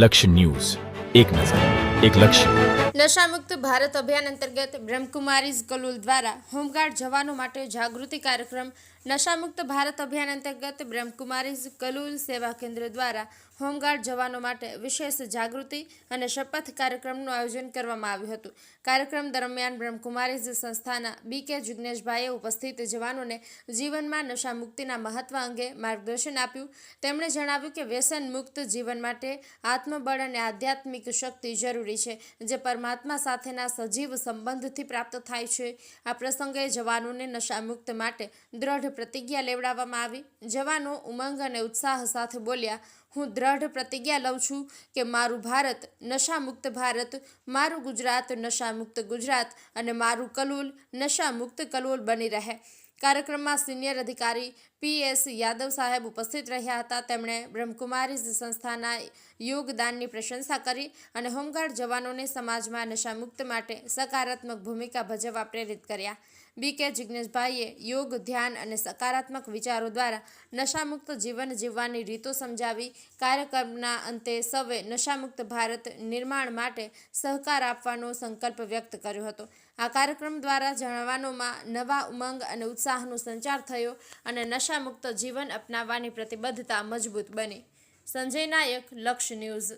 લક્ષ્ય ન્યૂઝ, એક નજર, એક લક્ષ્ય. નશામુક્ત ભારત અભિયાન અંતર્ગત બ્રહ્મકુમારીઝ કલોલ દ્વારા હોમગાર્ડ જવાનો માટે જાગૃતિ કાર્યક્રમ. નશામુક્ત ભારત અભિયાન અંતર્ગત બ્રહ્મકુમારીઝ કલોલ સેવા કેન્દ્ર દ્વારા હોમગાર્ડ જવાનો માટે વિશેષ જાગૃતિ અને શપથ કાર્યક્રમનું આયોજન કરવામાં આવ્યું હતું. કાર્યક્રમ દરમિયાન બ્રહ્મકુમારીઝ સંસ્થાના BK જિગ્નેશભાઈએ ઉપસ્થિત જવાનોને જીવનમાં નશામુક્તિના મહત્વ અંગે માર્ગદર્શન આપ્યું. તેમણે જણાવ્યું કે વ્યસન મુક્ત જીવન માટે આત્મબળ અને આધ્યાત્મિક શક્તિ જરૂરી છે, જે પરમાત્મા સાથેના સજીવ સંબંધથી પ્રાપ્ત થાય છે. આ પ્રસંગે જવાનોને નશામુક્ત માટે દ્રઢ પ્રતિજ્ઞા લેવડાવવામાં આવી. જવાનો ઉમંગ અને ઉત્સાહ સાથે બોલ્યા, હું દ્રઢ પ્રતિજ્ઞા લઉં છું કે મારું ભારત નશામુક્ત ભારત, મારું ગુજરાત નશામુક્ત ગુજરાત અને મારું કલોલ નશામુક્ત કલોલ બની રહે. કાર્યક્રમમાં સિનિયર અધિકારી PS યાદવ સાહેબ ઉપસ્થિત રહ્યા હતા. તેમણે બ્રહ્મકુમારીઝ સંસ્થાના યોગદાનની પ્રશંસા કરી અને હોમગાર્ડ જવાનોને સમાજમાં નશામુક્ત માટે સકારાત્મક ભૂમિકા ભજવવા પ્રેરિત કર્યા. BK જિગ્નેશભાઈએ યોગ, ધ્યાન અને સકારાત્મક વિચારો દ્વારા નશામુક્ત જીવન જીવવાની રીતો સમજાવી. કાર્યક્રમના અંતે સૌએ નશામુક્ત ભારત નિર્માણ માટે સહકાર આપવાનો સંકલ્પ વ્યક્ત કર્યો હતો. આ કાર્યક્રમ દ્વારા જવાનોમાં નવા ઉમંગ અને ઉત્સાહનો સંચાર થયો અને નશામુક્ત જીવન અપનાવવાની પ્રતિબદ્ધતા મજબૂત બની. સંજય નાયક, લક્ષ્ય ન્યૂઝ.